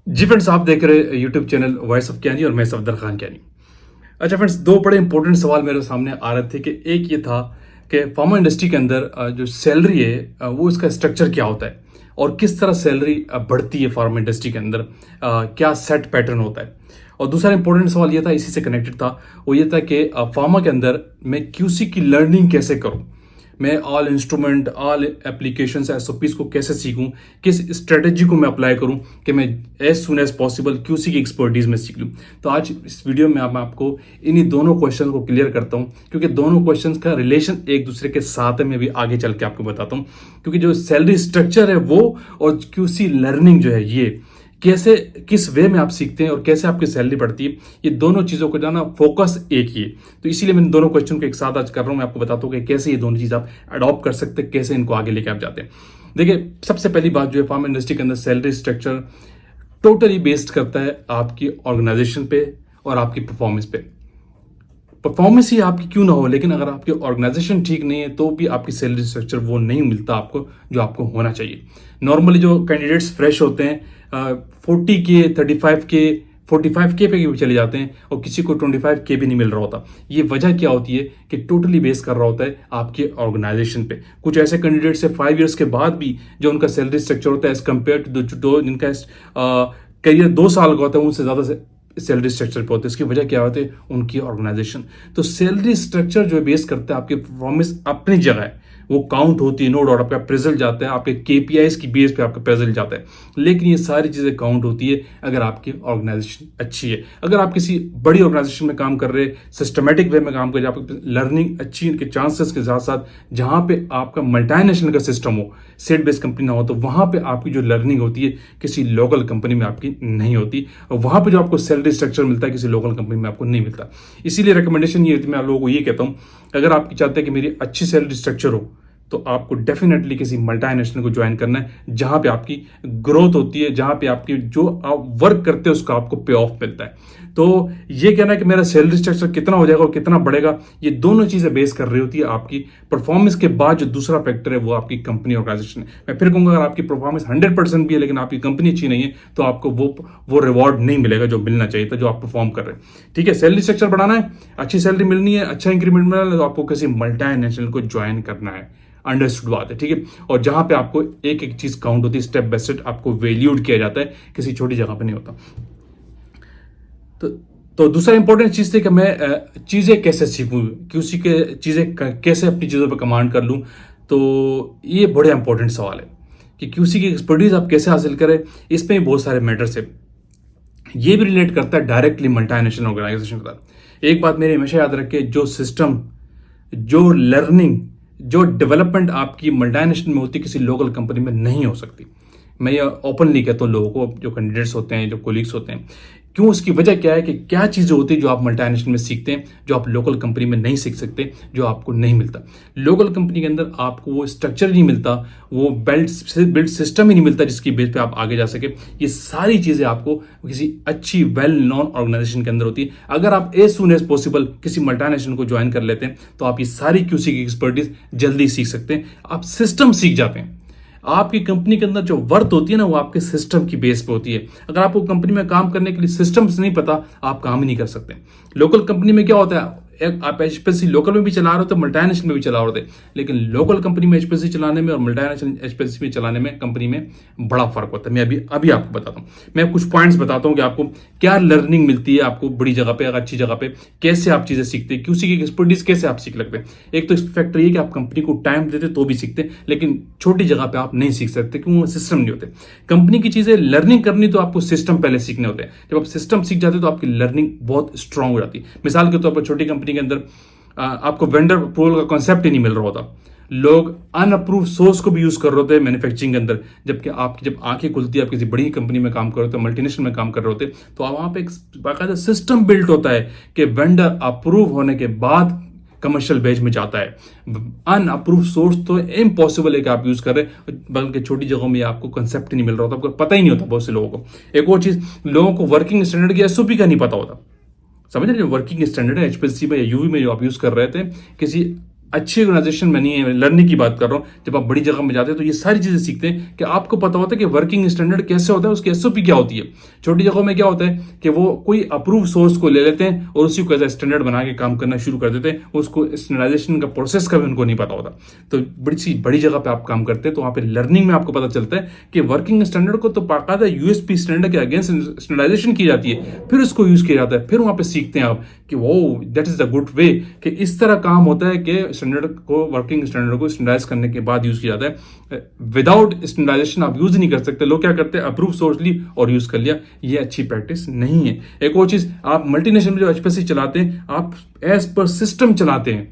जी friends, आप देख रहे यूट्यूब चैनल वॉइस ऑफ कैनी और मैं सफदर खान कैनी। अच्छा फ्रेंड्स, दो बड़े इंपॉर्टेंट सवाल मेरे सामने आ रहे थे कि एक ये था कि फार्मा इंडस्ट्री के अंदर जो सैलरी है वो इसका स्ट्रक्चर क्या होता है और किस तरह सैलरी बढ़ती है फार्मा इंडस्ट्री के अंदर, क्या सेट पैटर्न होता है। और दूसरा इंपॉर्टेंट सवाल ये था, इसी से कनेक्टेड था, वो ये था कि फार्मा के अंदर मैं क्यूसी की लर्निंग कैसे करूँ, मैं all instrument all applications SOPs को कैसे सीखूं, किस स्ट्रेटेजी को मैं अप्लाई करूं कि मैं as soon as possible QC की एक्सपर्टीज में सीख लूं। तो आज इस वीडियो में मैं आपको इन्हीं दोनों क्वेश्चन को क्लियर करता हूं, क्योंकि दोनों क्वेश्चंस का रिलेशन एक दूसरे के साथ है। मैं भी आगे चल के आपको बताता हूं, क्योंकि जो सैलरी स्ट्रक्चर है वो और क्यूसी लर्निंग जो है ये कैसे किस वे में आप सीखते हैं और कैसे आपकी सैलरी बढ़ती है, ये दोनों चीज़ों को जाना फोकस एक ही है। तो इसीलिए मैं दोनों क्वेश्चन को एक साथ आज कर रहा हूं। मैं आपको बताता हूं कि कैसे ये दोनों चीज़ आप अडॉप्ट कर सकते हैं, कैसे इनको आगे लेके आप जाते हैं। देखिए, सबसे पहली बात जो है, फार्मा इंडस्ट्री के अंदर सैलरी स्ट्रक्चर टोटली बेस्ड करता है आपकी ऑर्गेनाइजेशन पे और आपकी परफॉर्मेंस पे। परफॉर्मेंस ही आपकी क्यों ना हो, लेकिन अगर आपकी ऑर्गेनाइजेशन ठीक नहीं है तो भी आपकी सैलरी स्ट्रक्चर वो नहीं मिलता आपको जो आपको होना चाहिए। नॉर्मली जो कैंडिडेट्स फ्रेश होते हैं 40K 35K 45K पे भी चले जाते हैं और किसी को 25K भी नहीं मिल रहा होता। ये वजह क्या होती है कि टोटली बेस कर रहा होता है आपके ऑर्गेनाइजेशन पे। कुछ ऐसे कैंडिडेट्स है 5 ईयर्स के बाद भी जो उनका सैलरी स्ट्रक्चर होता है एज कम्पेयर टू जिनका करियर 2 साल का होता है, उनसे ज़्यादा सैलरी स्ट्रक्चर पे होते हैं। इसकी वजह क्या होती है, उनकी ऑर्गेनाइजेशन। तो सैलरी स्ट्रक्चर जो बेस करता है आपके परफॉर्मेंस अपनी जगह है, वो काउंट होती है, नो डाउट आपका प्रेजल जाता है, आपके केपीआईज की बेस पे आपका प्रेजल जाता है, लेकिन ये सारी चीजें काउंट होती है अगर आपकी ऑर्गेनाइजेशन अच्छी है। अगर आप किसी बड़ी ऑर्गेनाइजेशन में काम कर रहे हैं, सिस्टमेटिक वे में काम कर रहे हैं, आपकी लर्निंग अच्छी के चांसेस के साथ साथ जहां पे आपका मल्टीनेशनल का सिस्टम हो, सेट बेस्ड कंपनी ना हो, तो वहां पे आपकी जो लर्निंग होती है किसी लोकल कंपनी में आपकी नहीं होती, और वहां पे जो आपको सैलरी स्ट्रक्चर मिलता है किसी लोकल कंपनी में आपको नहीं मिलता। इसीलिए रिकमेंडेशन ये होती है, मैं आप लोगों को ये कहता हूं, अगर आप चाहते हैं कि मेरी अच्छी सैलरी स्ट्रक्चर हो तो आपको डेफिनेटली किसी मल्टीनेशनल को ज्वाइन करना है, जहां पे आपकी ग्रोथ होती है, जहां पे आपकी जो आप वर्क करते हैं उसका आपको पे ऑफ मिलता है। तो ये कहना है कि मेरा सैलरी स्ट्रक्चर कितना हो जाएगा और कितना बढ़ेगा, ये दोनों चीजें बेस कर रही होती है आपकी परफॉर्मेंस के बाद। जो दूसरा फैक्टर है वो आपकी कंपनी ऑर्गेनाइजेशन है। मैं फिर कहूंगा, अगर आपकी परफॉर्मेंस 100% भी है लेकिन आपकी कंपनी अच्छी नहीं है तो आपको वो रिवॉर्ड नहीं मिलेगा जो मिलना चाहिए था, जो आप परफॉर्म कर रहे हैं। ठीक है, सैलरी स्ट्रक्चर बढ़ाना है, अच्छी सैलरी मिलनी है, अच्छा इंक्रीमेंट मिलना है, तो आपको किसी मल्टीनेशनल को ज्वाइन करना है। अंडरस्टूड बात है, ठीक है। और जहां पे आपको एक एक चीज काउंट होती है, स्टेप बाय स्टेप आपको वैल्यूड किया जाता है, किसी छोटी जगह पे नहीं होता। तो तो दूसरा इंपॉर्टेंट चीज थी कि मैं चीजें कैसे सीखूं, क्यूसी के चीजें कैसे अपनी चीजों पर कमांड कर लूं। तो ये बड़े इंपॉर्टेंट सवाल है कि क्यूसी की एक्सपर्टीज आप कैसे हासिल करें। इसमें भी बहुत सारे मैटर्स है। ये भी रिलेट करता है डायरेक्टली मल्टीनेशनल ऑर्गेनाइजेशन के साथ। एक बात मेरे हमेशा याद रखे, जो सिस्टम, जो लर्निंग, जो डेवलपमेंट आपकी मल्टीनेशनल में होती है किसी लोकल कंपनी में नहीं हो सकती। मैं ये ओपनली कहता हूँ लोगों को, जो कैंडिडेट्स होते हैं, जो कोलीग्स होते हैं। क्यों? उसकी वजह क्या है कि क्या चीज़ें होती है जो आप मल्टीनेशनल में सीखते हैं जो आप लोकल कंपनी में नहीं सीख सकते, जो आपको नहीं मिलता। लोकल कंपनी के अंदर आपको वो स्ट्रक्चर नहीं मिलता, वो बिल्ड सिस्टम ही नहीं मिलता जिसकी बेस पे आप आगे जा सके। ये सारी चीज़ें आपको किसी अच्छी वेल नोन ऑर्गेनाइजेशन के अंदर होती है। अगर आप एज सुन एज पॉसिबल किसी मल्टीनेशनल को ज्वाइन कर लेते हैं तो आप ये सारी क्यूसी की एक्सपर्टीज जल्दी सीख सकते हैं, आप सिस्टम सीख जाते हैं। आपकी कंपनी के अंदर जो वर्थ होती है ना, वो आपके सिस्टम की बेस पे होती है। अगर आपको कंपनी में काम करने के लिए सिस्टम्स नहीं पता, आप काम ही नहीं कर सकते। लोकल कंपनी में क्या होता है, आप एचपीएससी लोकल में भी चला रहे होते, मल्टीनेशनल में भी चला रहे होते, लेकिन लोकल कंपनी में एचपीएससी चलाने में और मल्टीनेशनल एचपीएससी में चलाने में कंपनी में बड़ा फर्क होता है। मैं अभी आपको बताता हूँ, मैं कुछ पॉइंट्स बताता हूँ कि आपको क्या लर्निंग मिलती है, आपको बड़ी जगह पे, अच्छी जगह पे कैसे आप चीजें सीखते हैं, क्यूसी की एक्सपर्टीज कैसे आप सीख लगते हैं। एक तो फैक्टर ये कि आप कंपनी को टाइम देते तो भी सीखते हैं, लेकिन छोटी जगह पे आप नहीं सीख सकते क्यों? सिस्टम नहीं होते। कंपनी की चीजें लर्निंग करनी तो आपको सिस्टम पहले सीखने होते हैं। जब आप सिस्टम सीख जाते हैं तो आपकी लर्निंग बहुत स्ट्रांग हो जाती है। मिसाल के तौर पर छोटी कंपनी के अंदर आपको वेंडर अप्रूवल का कॉन्सेप्ट ही नहीं मिल रहा होता, लोग अनअप्रूव सोर्स को भी यूज कर रहे होते हैं मैन्युफैक्चरिंग के अंदर। जबकि आपकी जब आंखें खुलती है, आप किसी बड़ी कंपनी में काम कर रहे होते हैं, मल्टीनेशनल में काम कर रहे होते हैं, तो वहां पे एक बाकायदा सिस्टम बिल्ट होता है कि वेंडर अप्रूव होने के बाद कमर्शियल बेच में जाता है। अनअप्रूव सोर्स तो इम्पॉसिबल है कि आप यूज कर रहे हैं, बल्कि छोटी जगहों में आपको कंसेप्ट ही नहीं मिल रहा होता, आपको पता ही नहीं होता बहुत से लोगों को। एक और चीज, लोगों को वर्किंग स्टैंडर्ड की एसओपी का नहीं पता होता। समझ रहे, जो वर्किंग स्टैंडर्ड है एचपीएससी में या यूवी में जो आप यूज कर रहे थे, किसी अच्छी ऑर्गेनाइजेशन में नहीं है, लर्निंग की बात कर रहा हूँ, जब आप बड़ी जगह में जाते हैं तो ये सारी चीजें सीखते हैं कि आपको पता होता है कि वर्किंग स्टैंडर्ड कैसे होता है, उसकी एसओपी क्या होती है। छोटी जगहों में क्या होता है कि वो कोई अप्रूव सोर्स को ले लेते हैं और उसी को एज स्टैंडर्ड बना के काम करना शुरू कर देते हैं, उसको स्टैंडर्डाइजेशन का प्रोसेस का भी उनको नहीं पता होता। तो बड़ी जगह पे आप काम करते हैं तो वहां पे लर्निंग में आपको पता चलता है कि वर्किंग स्टैंडर्ड को तो बाकायदा यूएसपी स्टैंडर्ड के अगेंस्ट स्टैंडर्डाइजेशन की जाती है, फिर उसको यूज किया जाता है, फिर वहां पे सीखते हैं आप कि वो that is the good way कि इस तरह काम होता है कि स्टैंडर्ड को, वर्किंग स्टैंडर्ड को स्टैंडर्डाइज करने के बाद यूज किया जाता है। विदाउट स्टैंडर्डाइजेशन आप यूज नहीं कर सकते। लोग क्या करते हैं, अप्रूव सोर्स ली और यूज कर लिया, ये अच्छी प्रैक्टिस नहीं है। एक और चीज, आप मल्टीनेशनल में जो एचपीएलसी चलाते हैं, आप एज पर सिस्टम चलाते हैं,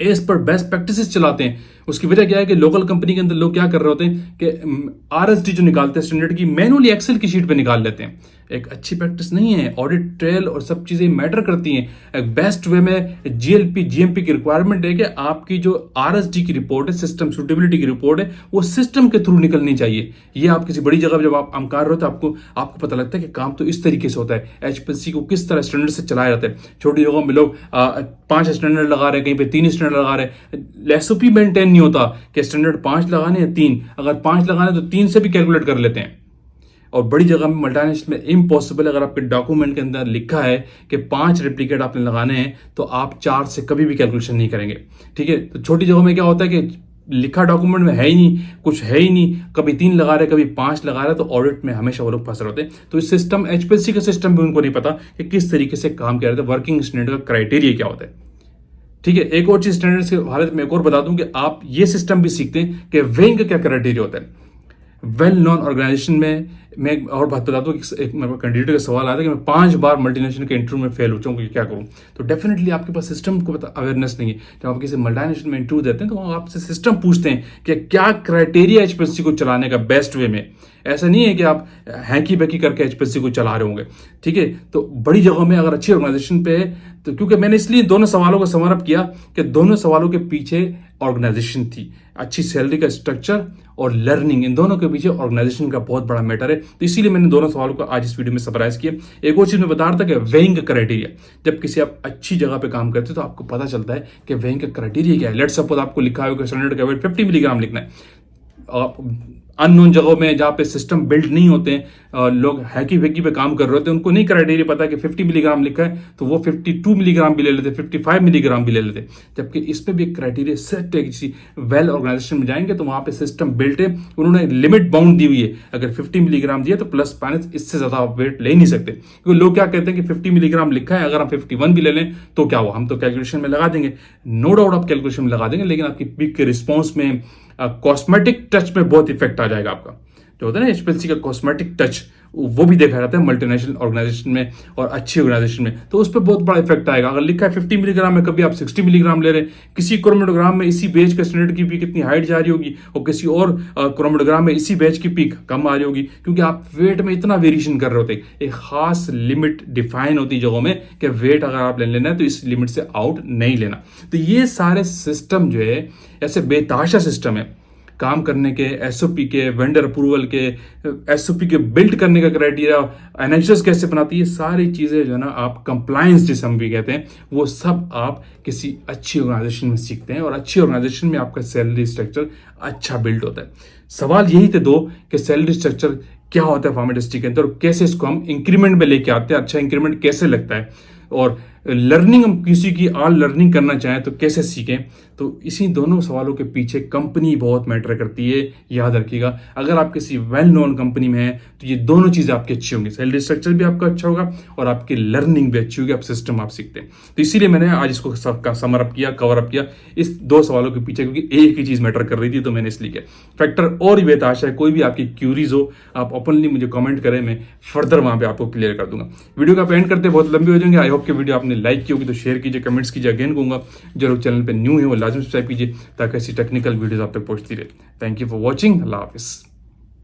एज पर बेस्ट प्रैक्टिसेस चलाते हैं। उसकी वजह क्या है कि लोकल कंपनी के अंदर लोग क्या कर रहे होते हैं कि आरएसडी जो निकालते हैं स्टैंडर्ड की, मैनुअली एक्सेल की शीट पे निकाल लेते हैं। एक अच्छी प्रैक्टिस नहीं है। ऑडिट ट्रेल और सब चीजें मैटर करती हैं। एक बेस्ट वे में जीएलपी जीएमपी की रिक्वायरमेंट है कि आपकी जो आरएसडी की रिपोर्ट है, सिस्टम सुटेबिलिटी की रिपोर्ट है, वो सिस्टम के थ्रू निकलनी चाहिए। ये आप किसी बड़ी जगह जब आप काम कर रहे हो तो आपको पता लगता है कि काम तो इस तरीके से होता है, एचपीएलसी को किस तरह स्टैंडर्ड से चलाया जाता है। छोटी जगहों में लोग 5 स्टैंडर्ड लगा रहे हैं, कहीं पे 3 स्टैंडर्ड लगा रहे हैं। एसओपी मेंटेन नहीं होता कि स्टैंडर्ड 5 लगाने हैं 3, अगर 5 लगाने तो 3 से भी कैलकुलेट कर लेते हैं। और बड़ी जगह में मल्टीनेशनल में इम्पॉसिबल, अगर आपके डॉक्यूमेंट के अंदर लिखा है कि 5 रेप्लिकेट आपने लगाने हैं तो आप 4 से कभी भी कैलकुलेशन नहीं करेंगे। ठीक है, तो छोटी जगहों में क्या होता है कि लिखा डॉक्यूमेंट में है ही नहीं, कुछ है ही नहीं, कभी 3 लगा रहे कभी 5 लगा रहे, तो ऑडिट में हमेशा वो लोग फंस रहे होते हैं। तो इस सिस्टम, एचपीएलसी का सिस्टम भी उनको नहीं पता कि किस तरीके से काम किया जाता है, वर्किंग स्टैंडर्ड का क्राइटेरिया क्या होता है। ठीक है, एक और चीज स्टैंडर्ड के हालत में एक और बता दूं कि आप ये सिस्टम भी सीखते हैं कि वेइंग का क्या क्राइटेरिया होता है। वेल नॉन ऑर्गेनाइजेशन में मैं एक और बात बता दूं, एक मेरे कैंडिडेट का सवाल आता है कि मैं 5 बार मल्टीनेशनल के इंटरव्यू में फेल हो चुका हूं, क्या करूं। तो डेफिनेटली आपके पास सिस्टम को अवेयरनेस नहीं है। जब आप किसी मल्टीनेशनल में इंटरव्यू देते हैं तो आपसे सिस्टम पूछते हैं कि क्या क्राइटेरिया एचपीएलसी को चलाने का बेस्ट वे में। ऐसा नहीं है कि आप हैकी बैकी करके एचपीएलसी को चला रहे होंगे। ठीक है, तो बड़ी जगहों में अगर अच्छी ऑर्गेनाइजेशन पे है तो, क्योंकि मैंने इसलिए दोनों सवालों को समरअप किया कि दोनों सवालों के पीछे ऑर्गेनाइजेशन थी, अच्छी सैलरी का स्ट्रक्चर और लर्निंग, इन दोनों के पीछे ऑर्गेनाइजेशन का बहुत बड़ा मैटर है। तो इसीलिए मैंने दोनों सवालों को आज इस वीडियो में समराइज किया। एक और चीज मैं बता रहा था कि वेइंग क्राइटेरिया, जब किसी आप अच्छी जगह पे काम करते हो तो आपको पता चलता है कि वेइंग का क्राइटेरिया क्या है। लेट्स सपोज आपको लिखा है कि स्टैंडर्ड का वेट 50 मिलीग्राम लिखना है। अननोन जगहों में जहाँ पे सिस्टम बिल्ड नहीं होते हैं, लोग हैकी वैकी पे काम कर रहे होते हैं, उनको नहीं क्राइटेरिया पता कि 50 मिलीग्राम लिखा है तो वो 52 मिलीग्राम भी ले लेते, 55 मिलीग्राम भी ले लेते। जबकि इसमें भी एक क्राइटेरिया सेट है। किसी वेल ऑर्गेनाइजेशन में जाएंगे तो वहां पे सिस्टम बिल्ड है, उन्होंने लिमिट बाउंड दी हुई है। अगर 50 मिलीग्राम दिया तो प्लस माइनस इससे ज्यादा आप वेट ले नहीं सकते, क्योंकि लोग क्या कहते हैं कि 50 मिलीग्राम लिखा है, अगर हम 51 भी ले लें तो क्या हुआ, हम तो कैलकुलेशन में लगा देंगे। नो डाउट आप कैलकुलेशन में लगा देंगे, लेकिन आपकी पीक के रिस्पॉन्स में, कॉस्मेटिक टच में बहुत इफेक्ट आ जाएगा आपका। जो होता है ना एचपीएलसी का कॉस्मेटिक टच, वो भी देखा जाता है मल्टीनेशनल ऑर्गेनाइजेशन में और अच्छी ऑर्गेनाइजेशन में, तो उस पर बहुत बड़ा इफेक्ट आएगा। अगर लिखा है 50 मिलीग्राम में, कभी आप 60 मिलीग्राम ले रहे हैं, किसी क्रोमेटोग्राम में इसी बेच के स्टैंडर्ड की पीक इतनी हाइट जा रही होगी और किसी और क्रोमेटोग्राम में इसी बेच की पीक कम आ रही होगी, क्योंकि आप वेट में इतना वेरिएशन कर रहे होते हैं। एक खास लिमिट डिफाइन होती है जगहों में कि वेट अगर आप लेना है तो इस लिमिट से आउट नहीं लेना। तो ये सारे सिस्टम जो है ऐसे बेताशा सिस्टम है काम करने के, एसओपी के, वेंडर अप्रूवल के, एसओपी के बिल्ड करने का क्राइटेरिया, एनएचएस कैसे बनाती है, सारी चीजें जो है ना आप कंप्लायंस जिसे हम भी कहते हैं, वो सब आप किसी अच्छी ऑर्गेनाइजेशन में सीखते हैं। और अच्छी ऑर्गेनाइजेशन में आपका सैलरी स्ट्रक्चर अच्छा बिल्ड होता है। सवाल यही थे दो कि सैलरी स्ट्रक्चर क्या होता है फार्मा इंडस्ट्री के अंदर, कैसे इसको हम इंक्रीमेंट में लेके आते हैं, अच्छा इंक्रीमेंट कैसे लगता है, और लर्निंग हम किसी की ऑल लर्निंग करना चाहें तो कैसे सीखें। तो इसी दोनों सवालों के पीछे कंपनी बहुत मैटर करती है, याद रखिएगा। अगर आप किसी वेल नोन कंपनी में हैं तो ये दोनों चीजें आपकी अच्छी होंगी, सैलरी स्ट्रक्चर भी आपका अच्छा होगा और आपकी लर्निंग भी अच्छी होगी, आप सिस्टम आप सीखते हैं। तो इसीलिए मैंने आज इसको सबका समर अप किया, कवर अप किया इस 2 सवालों के पीछे, क्योंकि एक ही चीज मैटर कर रही थी, तो मैंने इसलिए किया। फैक्टर और भी बेताशा है, कोई भी आपकी क्यूरीज हो आप ओपनली मुझे कमेंट करें, मैं फर्दर वहां पे आपको क्लियर कर दूंगा। वीडियो का एंड करते बहुत लंबी हो जाएंगे। आई होप कि वीडियो आपने लाइक की होगी तो शेयर कीजिए, कमेंट्स कीजिए। अगेन कहूंगा जो लोग चैनल पे न्यू है वो लाजमी सब्सक्राइब कीजिए ताकि ऐसी टेक्निकल वीडियोस आप तक पहुंचती रहे। Thank you for watching. Allah हाफिज़।